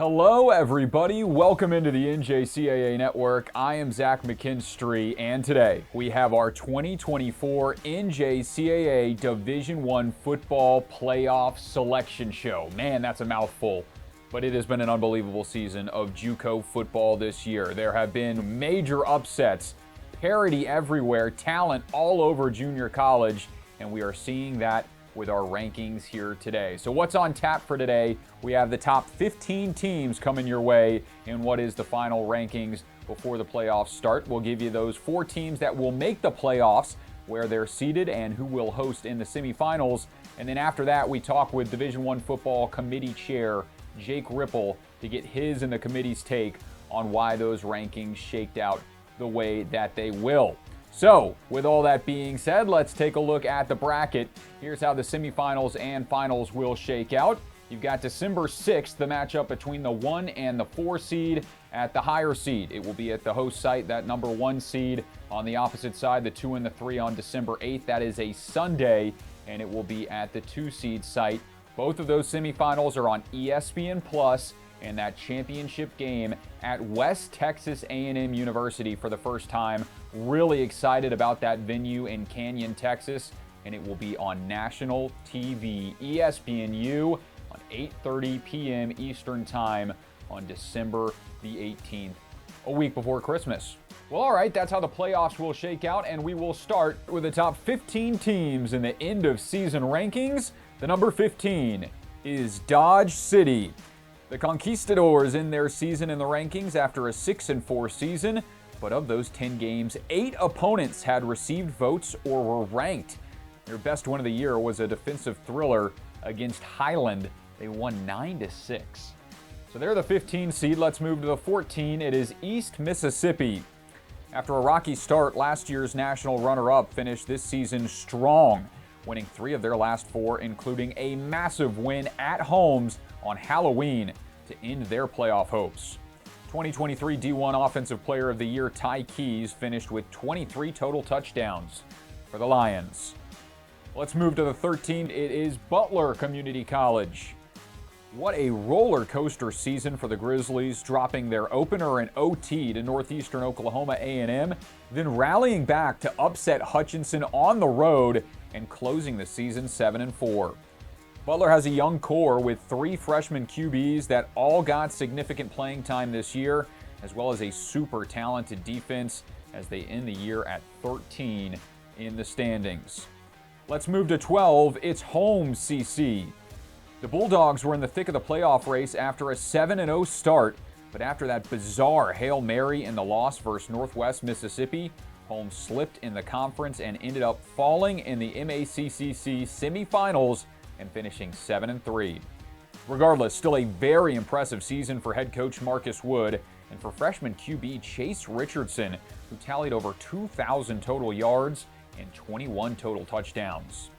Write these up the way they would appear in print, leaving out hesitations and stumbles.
Hello, everybody. Welcome into the NJCAA Network. I am Zach McKinstry, and today we have our 2024 NJCAA Division I Football Playoff Selection Show. Man, that's a mouthful, but it has been an unbelievable season of JUCO football this year. There have been major upsets, parity everywhere, talent all over junior college, and we are seeing that with our rankings here today. So what's on tap for today? We have the top 15 teams coming your way in what is the final rankings before the playoffs start. We'll give you those 4 teams that will make the playoffs, where they're seated and who will host in the semifinals. And then after that, we talk with Division I Football Committee Chair Jake Ripple to get his and the committee's take on why those rankings shaked out the way that they will. So, with all that being said, let's take a look at the bracket. Here's how the semifinals and finals will shake out. You've got December 6th, the matchup between the 1 and the 4 seed at the higher seed. It will be at the host site, that number 1 seed. On the opposite side, the 2 and the 3 on December 8th. That is a Sunday, and it will be at the 2 seed site. Both of those semifinals are on ESPN Plus, and that championship game at West Texas A&M University for the first time. Really excited about that venue in Canyon, Texas, and it will be on national TV, ESPNU, on 8:30 p.m. Eastern Time on December the 18th, a week before Christmas. Well, all right, that's how the playoffs will shake out, and we will start with the top 15 teams in the end of season rankings. The number 15 is Dodge City. The Conquistadors in their season in the rankings after a 6-4 season, but of those 10 games, 8 opponents had received votes or were ranked. Their best win of the year was a defensive thriller against Highland. They won 9-6. So they're the 15 seed. Let's move to the 14. It is East Mississippi. After a rocky start, last year's national runner-up finished this season strong, winning 3 of their last 4, including a massive win at home on Halloween to end their playoff hopes. 2023 D1 Offensive Player of the Year Ty Keys finished with 23 total touchdowns for the Lions. Let's move to the 13. It is Butler Community College. What a roller coaster season for the Grizzlies, dropping their opener in OT to Northeastern Oklahoma A&M, then rallying back to upset Hutchinson on the road and closing the season 7-4. Butler has a young core with 3 freshman QBs that all got significant playing time this year, as well as a super talented defense as they end the year at 13 in the standings. Let's move to 12. It's home CC. The Bulldogs were in the thick of the playoff race after a 7-0 start, but after that bizarre Hail Mary in the loss versus Northwest Mississippi, home slipped in the conference and ended up falling in the MACCC semifinals and finishing 7-3. Regardless, still a very impressive season for head coach Marcus Wood and for freshman QB Chase Richardson, who tallied over 2,000 total yards and 21 total touchdowns.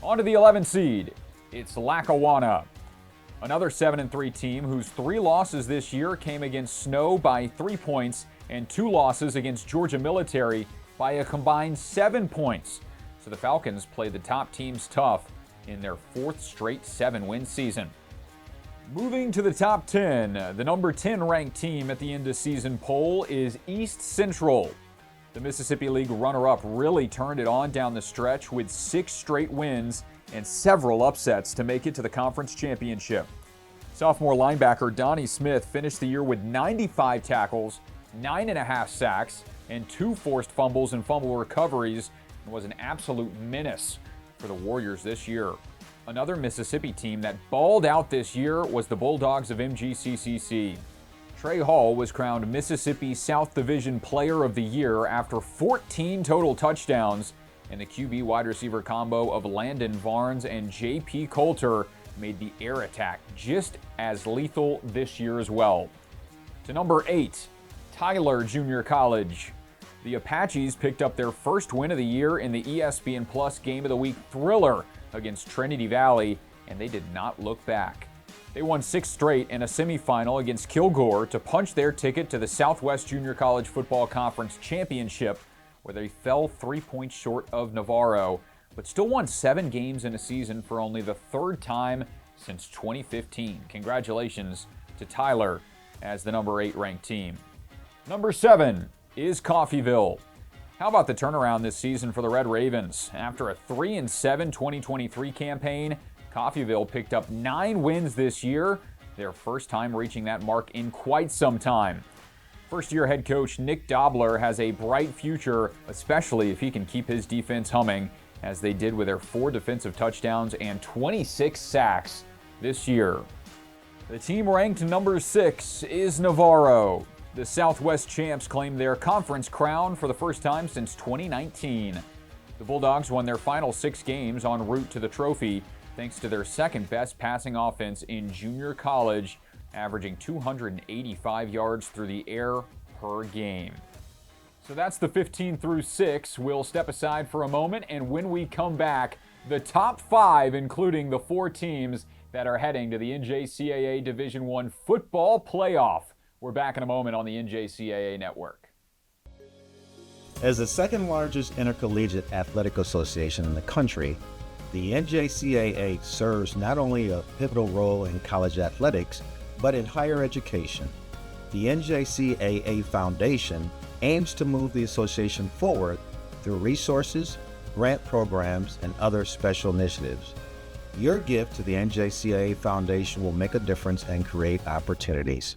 On to the 11 seed. It's Lackawanna. Another 7-3 team whose 3 losses this year came against Snow by 3 points and 2 losses against Georgia Military by a combined 7 points. So the Falcons played the top teams tough in their 4th straight 7-win season. Moving to the top 10, the number 10 ranked team at the end of season poll is East Central. The Mississippi League runner-up really turned it on down the stretch with 6 straight wins and several upsets to make it to the conference championship. Sophomore linebacker Donnie Smith finished the year with 95 tackles, 9.5 sacks, and 2 forced fumbles and fumble recoveries, and was an absolute menace for the Warriors this year. Another Mississippi team that balled out this year was the Bulldogs of MGCCC. Trey Hall was crowned Mississippi South Division Player of the Year after 14 total touchdowns, and the QB wide receiver combo of Landon Varnes and J.P. Coulter made the air attack just as lethal this year as well. To number 8, Tyler Junior College. The Apaches picked up their first win of the year in the ESPN Plus Game of the Week thriller against Trinity Valley, and they did not look back. They won 6 straight in a semifinal against Kilgore to punch their ticket to the Southwest Junior College Football Conference Championship, where they fell 3 points short of Navarro, but still won 7 games in a season for only the 3rd time since 2015. Congratulations to Tyler as the number 8 ranked team. Number 7 is Coffeyville. How about the turnaround this season for the Red Ravens? After a 3-7 2023 campaign, Coffeyville picked up 9 wins this year, their first time reaching that mark in quite some time. First-year head coach Nick Dobler has a bright future, especially if he can keep his defense humming, as they did with their 4 defensive touchdowns and 26 sacks this year. The team ranked number 6 is Navarro. The Southwest champs claimed their conference crown for the first time since 2019. The Bulldogs won their final 6 games en route to the trophy, thanks to their second-best passing offense in junior college, averaging 285 yards through the air per game. So that's the 15 through 6. We'll step aside for a moment, and when we come back, the top 5, including the 4 teams that are heading to the NJCAA Division I football playoff. We're back in a moment on the NJCAA Network. As the second largest intercollegiate athletic association in the country, the NJCAA serves not only a pivotal role in college athletics, but in higher education. The NJCAA Foundation aims to move the association forward through resources, grant programs, and other special initiatives. Your gift to the NJCAA Foundation will make a difference and create opportunities.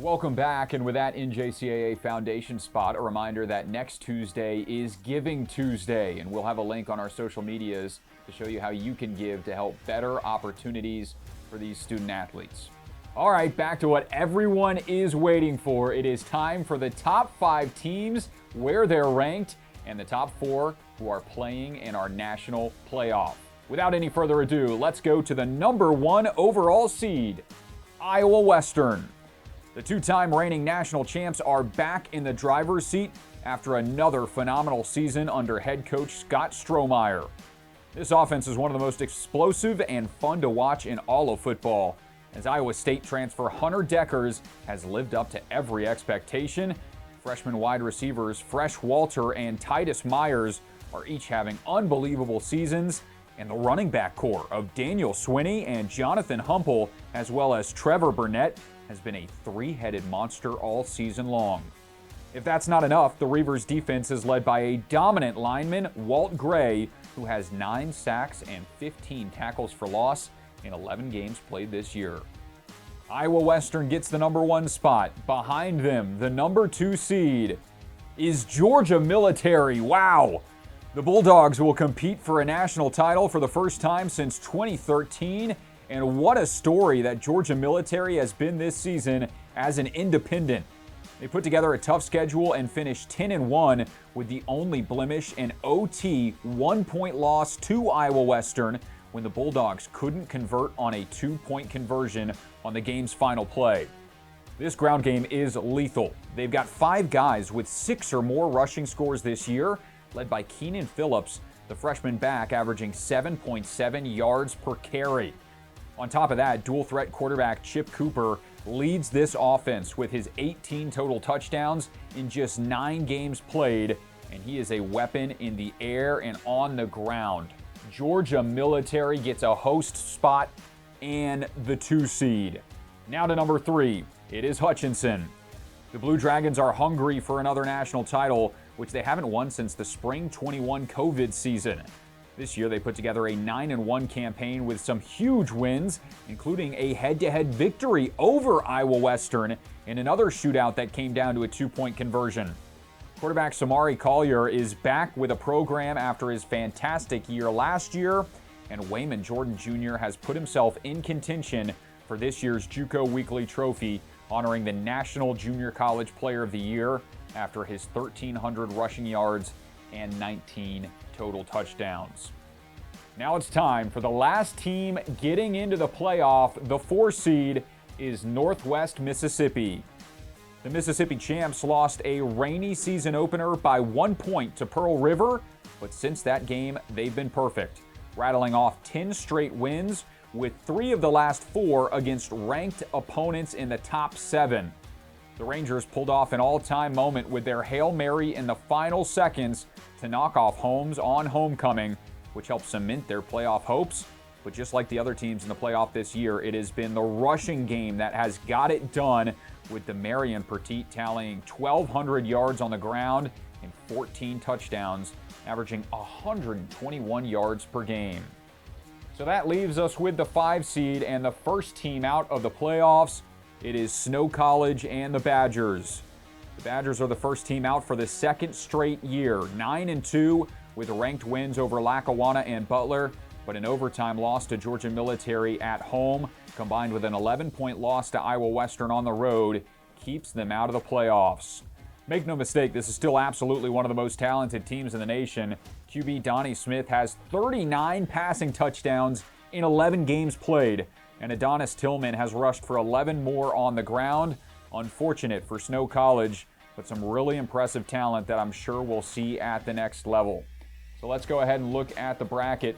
Welcome back, and with that NJCAA Foundation spot, a reminder that next Tuesday is Giving Tuesday, and we'll have a link on our social medias to show you how you can give to help better opportunities for these student athletes. All right, back to what everyone is waiting for. It is time for the top 5 teams, where they're ranked, and the top 4 who are playing in our national playoff. Without any further ado, let's go to the number 1 overall seed, Iowa Western. The 2-time reigning national champs are back in the driver's seat after another phenomenal season under head coach Scott Strohmeyer. This offense is one of the most explosive and fun to watch in all of football, as Iowa State transfer Hunter Deckers has lived up to every expectation. Freshman wide receivers Fresh Walter and Titus Myers are each having unbelievable seasons, and the running back core of Daniel Swinney and Jonathan Humple, as well as Trevor Burnett, has been a 3-headed monster all season long. If that's not enough, the Reavers' defense is led by a dominant lineman, Walt Gray, who has 9 sacks and 15 tackles for loss in 11 games played this year. Iowa Western gets the number 1 spot. Behind them, the number 2 seed is Georgia Military. Wow! The Bulldogs will compete for a national title for the first time since 2013, and what a story that Georgia Military has been this season as an independent. They put together a tough schedule and finished 10-1 with the only blemish an OT 1-point loss to Iowa Western when the Bulldogs couldn't convert on a 2-point conversion on the game's final play. This ground game is lethal. They've got 5 guys with 6 or more rushing scores this year, led by Keenan Phillips, the freshman back, averaging 7.7 yards per carry. On top of that, dual-threat quarterback Chip Cooper leads this offense with his 18 total touchdowns in just 9 games played, and he is a weapon in the air and on the ground. Georgia Military gets a host spot and the 2 seed. Now to number 3. It is Hutchinson. The Blue Dragons are hungry for another national title, which they haven't won since the spring 21 COVID season. This year, they put together a 9-1 campaign with some huge wins, including a head-to-head victory over Iowa Western in another shootout that came down to a 2-point conversion. Quarterback Samari Collier is back with a program after his fantastic year last year, and Wayman Jordan Jr. has put himself in contention for this year's JUCO Weekly Trophy, honoring the National Junior College Player of the Year after his 1,300 rushing yards and 19 total touchdowns. Now it's time for the last team getting into the playoff. The 4 seed is Northwest Mississippi. The Mississippi champs lost a rainy season opener by 1 point to Pearl River, but since that game, they've been perfect, rattling off 10 straight wins, with 3 of the last 4 against ranked opponents in the top 7. The Rangers pulled off an all-time moment with their Hail Mary in the final seconds to knock off Holmes on homecoming, which helped cement their playoff hopes. But just like the other teams in the playoff this year, it has been the rushing game that has got it done, with the Marion Petit tallying 1,200 yards on the ground and 14 touchdowns, averaging 121 yards per game. So that leaves us with the 5 seed and the first team out of the playoffs. It is Snow College and the Badgers. The Badgers are the first team out for the second straight year, 9-2 with ranked wins over Lackawanna and Butler, but an overtime loss to Georgia Military at home, combined with an 11-point loss to Iowa Western on the road, keeps them out of the playoffs. Make no mistake, this is still absolutely one of the most talented teams in the nation. QB Donnie Smith has 39 passing touchdowns in 11 games played, and Adonis Tillman has rushed for 11 more on the ground. Unfortunate for Snow College, but some really impressive talent that I'm sure we'll see at the next level. So let's go ahead and look at the bracket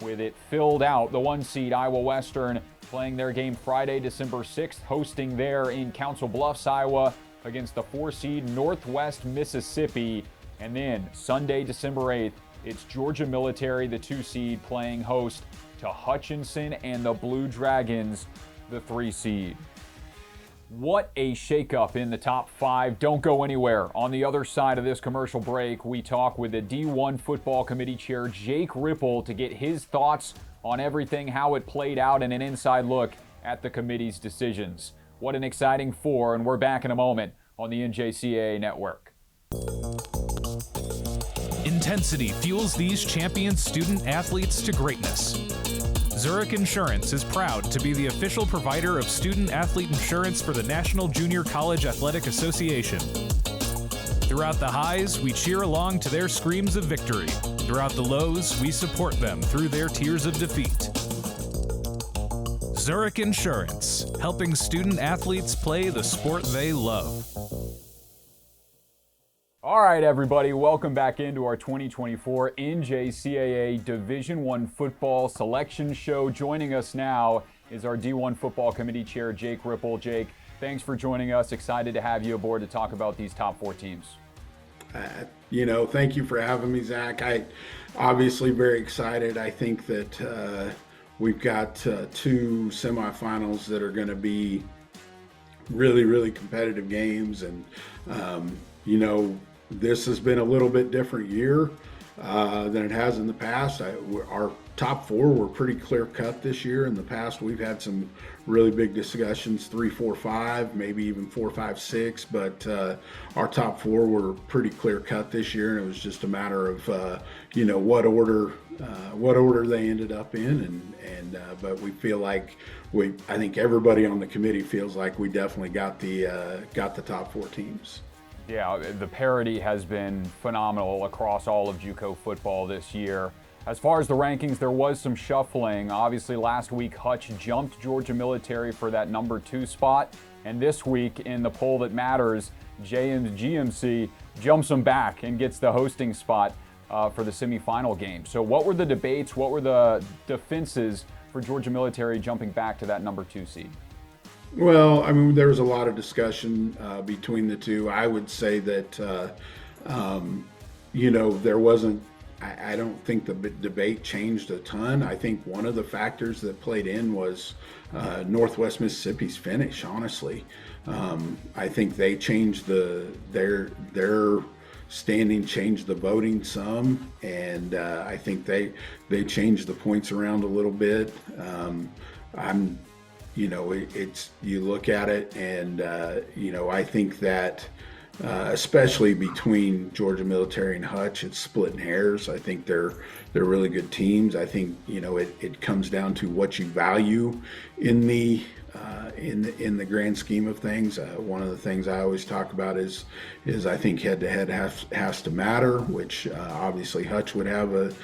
with it filled out. The 1 seed Iowa Western playing their game Friday, December 6th, hosting there in Council Bluffs, Iowa, against the 4 seed Northwest Mississippi. And then Sunday, December 8th, it's Georgia Military, the 2 seed, playing host to Hutchinson and the Blue Dragons, the 3 seed. What a shakeup in the top 5. Don't go anywhere. On the other side of this commercial break, we talk with the D1 Football Committee Chair, Jake Ripple, to get his thoughts on everything, how it played out, and an inside look at the committee's decisions. What an exciting 4, and we're back in a moment on the NJCAA Network. Intensity fuels these champion student athletes to greatness. Zurich Insurance is proud to be the official provider of student athlete insurance for the National Junior College Athletic Association. Throughout the highs, we cheer along to their screams of victory. Throughout the lows, we support them through their tears of defeat. Zurich Insurance, helping student athletes play the sport they love. All right, everybody, welcome back into our 2024 NJCAA Division I Football Selection Show. Joining us now is our D1 Football Committee Chair, Jake Ripple. Jake, thanks for joining us. Excited to have you aboard to talk about these top 4 teams. Thank you for having me, Zach. I obviously very excited. I think that we've got 2 semifinals that are going to be really, really competitive games. And, this has been a little bit different year than it has in the past. Our top 4 were pretty clear cut this year. In the past, we've had some really big discussions, 3, 4, 5, maybe even 4, 5, 6. But our top 4 were pretty clear cut this year, and it was just a matter of what order they ended up in. But we feel like I think everybody on the committee feels like we definitely got the top 4 teams. Yeah, the parity has been phenomenal across all of JUCO football this year. As far as the rankings, there was some shuffling. Obviously, last week, Hutch jumped Georgia Military for that number 2 spot. And this week, in the poll that matters, GMC jumps them back and gets the hosting spot for the semifinal game. So what were the debates? What were the defenses for Georgia Military jumping back to that number 2 seed? Well, there was a lot of discussion between the two. I would say that, there wasn't, I don't think the debate changed a ton. I think one of the factors that played in was Northwest Mississippi's finish, honestly. I think they changed their standing, changed the voting some, and I think they changed the points around a little bit. You look at it, and I think that especially between Georgia Military and Hutch, it's splitting hairs. I think they're really good teams. I think it comes down to what you value in the grand scheme of things. One of the things I always talk about is I think head-to-head has to matter, which obviously Hutch would have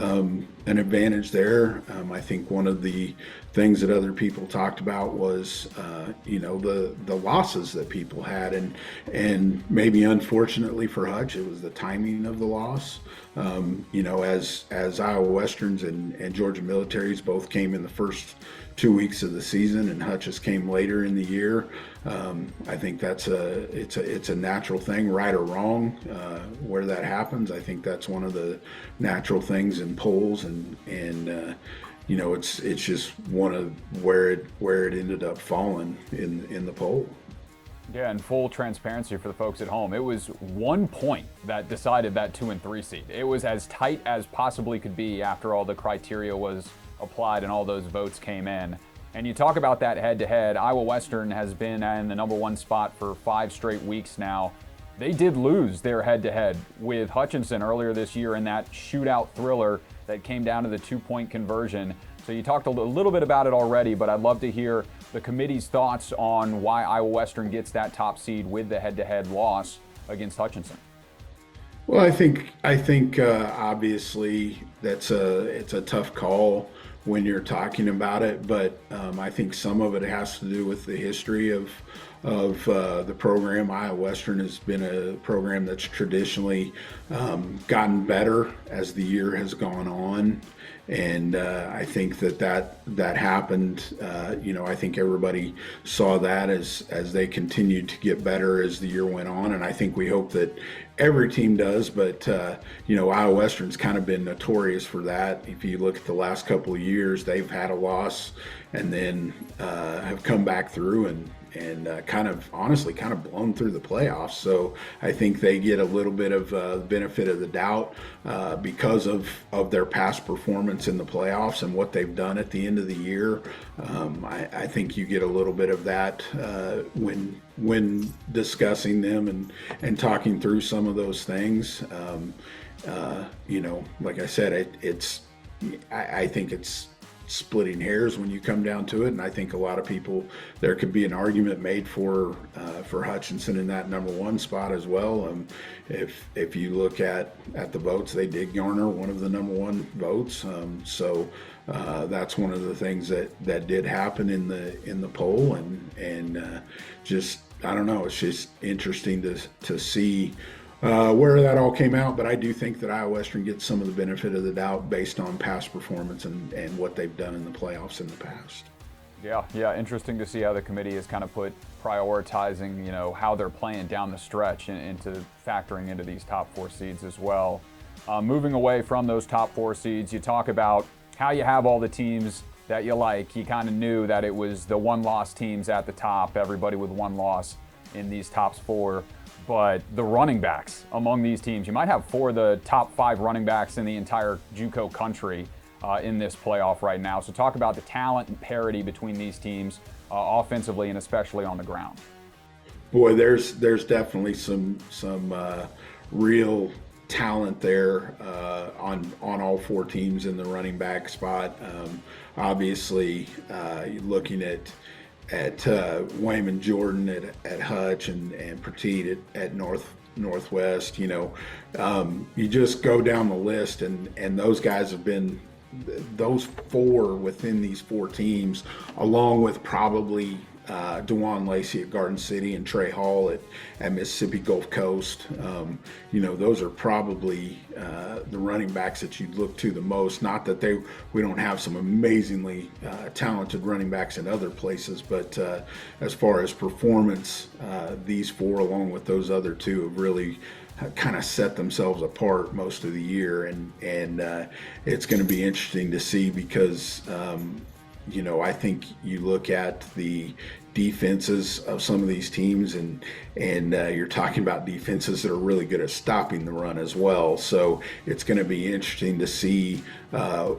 an advantage there. I think one of the things that other people talked about was, the losses that people had, and maybe unfortunately for Hutch, it was the timing of the loss. As Iowa Westerns and Georgia Militaries both came in the first 2 weeks of the season, and Hutch's came later in the year. I think it's a natural thing, right or wrong, where that happens. I think that's one of the natural things in polls, and it's just one of where it ended up falling in the poll. Yeah, and full transparency for the folks at home, it was 1 point that decided that 2 and 3 seed. It was as tight as possibly could be after all the criteria was applied and all those votes came in. And you talk about that head-to-head, Iowa Western has been in the number 1 spot for 5 straight weeks now. They did lose their head-to-head with Hutchinson earlier this year in that shootout thriller that came down to the 2-point conversion. So you talked a little bit about it already, but I'd love to hear the committee's thoughts on why Iowa Western gets that top seed with the head-to-head loss against Hutchinson. Well, I think obviously it's a tough call when you're talking about it, but I think some of it has to do with the history of the program. Iowa Western has been a program that's traditionally gotten better as the year has gone on, and I think that happened. I think everybody saw that as they continued to get better as the year went on, and I think we hope that every team does, but Iowa Western's kind of been notorious for that. If you look at the last couple of years, they've had a loss and then have come back through and kind of blown through the playoffs. So I think they get a little bit of benefit of the doubt because of their past performance in the playoffs and what they've done at the end of the year. I think you get a little bit of that when discussing them and talking through some of those things. Like I said, I think it's splitting hairs when you come down to it, and I think a lot of people, there could be an argument made for Hutchinson in that number 1 spot as well. If you look at the votes, they did garner one of the number 1 votes. So that's one of the things that did happen in the poll, and just, I don't know, it's just interesting to see where that all came out, but I do think that Iowa Western gets some of the benefit of the doubt based on past performance and what they've done in the playoffs in the past. Yeah, interesting to see how the committee has kind of put prioritizing, how they're playing down the stretch into factoring into these top 4 seeds as well. Moving away from those top 4 seeds, you talk about how you have all the teams that you like. You kind of knew that it was the 1-loss teams at the top, everybody with 1 loss in these top 4. But the running backs among these teams, you might have 4 of the top 5 running backs in the entire JUCO country in this playoff right now. So talk about the talent and parity between these teams offensively and especially on the ground. Boy, there's definitely some real talent there on all 4 teams in the running back spot. Obviously, looking at Wayman Jordan at Hutch and Petit at Northwest, you just go down the list, and those guys have been, those 4 within these 4 teams, along with probably DeJuan Lacey at Garden City and Trey Hall at Mississippi Gulf Coast. Those are probably the running backs that you'd look to the most. Not that we don't have some amazingly talented running backs in other places, but as far as performance, these 4 along with those other 2 have really kind of set themselves apart most of the year, and it's going to be interesting to see because I think you look at the defenses of some of these teams, and you're talking about defenses that are really good at stopping the run as well. So it's going to be interesting to see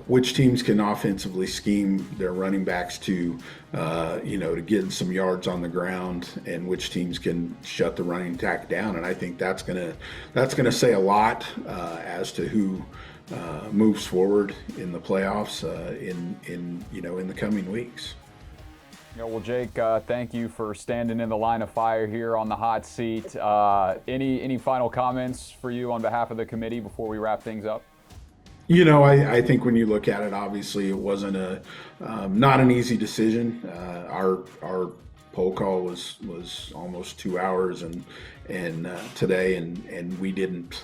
which teams can offensively scheme their running backs to get some yards on the ground, and which teams can shut the running attack down. And I think that's going to say a lot as to who moves forward in the playoffs in the coming weeks. Well, Jake, thank you for standing in the line of fire here on the hot seat. Any final comments for you on behalf of the committee before we wrap things up? I think when you look at it, obviously it wasn't not an easy decision. Our poll call was almost 2 hours and today, and we didn't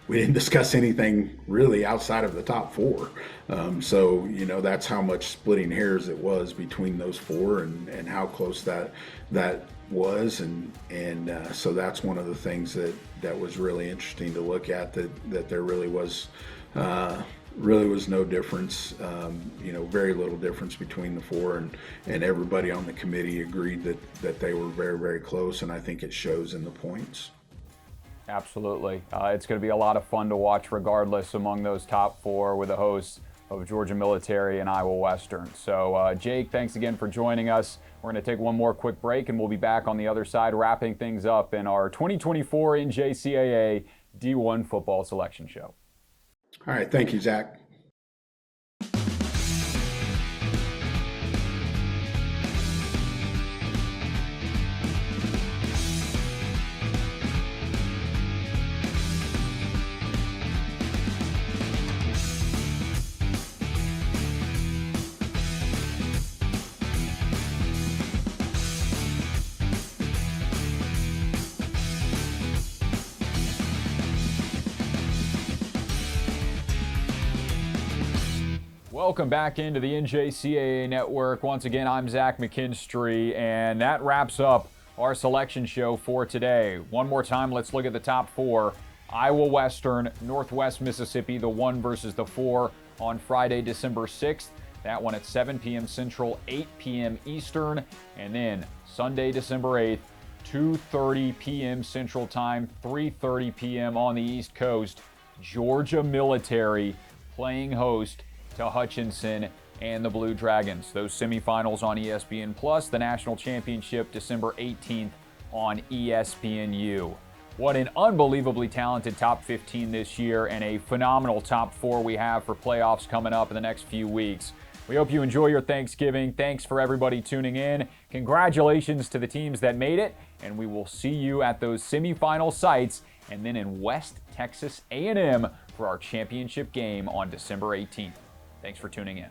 we didn't discuss anything really outside of the top four. So, that's how much splitting hairs it was between those four, and how close that was. So that's one of the things that was really interesting to look at, that there really was no difference, very little difference between the four, and everybody on the committee agreed that they were very, very close, and I think it shows in the points. Absolutely. It's going to be a lot of fun to watch regardless among those top four with the hosts of Georgia Military and Iowa Western. So, Jake, thanks again for joining us. We're going to take one more quick break, and we'll be back on the other side wrapping things up in our 2024 NJCAA D1 Football Selection Show. All right. Thank you, Zach. Welcome back into the NJCAA Network. Once again, I'm Zach McKinstry, and that wraps up our selection show for today. One more time, let's look at the top four. Iowa Western, Northwest Mississippi, the 1 versus the 4 on Friday, December 6th. That one at 7 p.m. Central, 8 p.m. Eastern. And then Sunday, December 8th, 2:30 p.m. Central Time, 3:30 p.m. on the East Coast. Georgia Military playing host to Hutchinson and the Blue Dragons. Those semifinals on ESPN+, the national championship December 18th on ESPNU. What an unbelievably talented top 15 this year, and a phenomenal top 4 we have for playoffs coming up in the next few weeks. We hope you enjoy your Thanksgiving. Thanks for everybody tuning in. Congratulations to the teams that made it, and we will see you at those semifinal sites and then in West Texas A&M for our championship game on December 18th. Thanks for tuning in.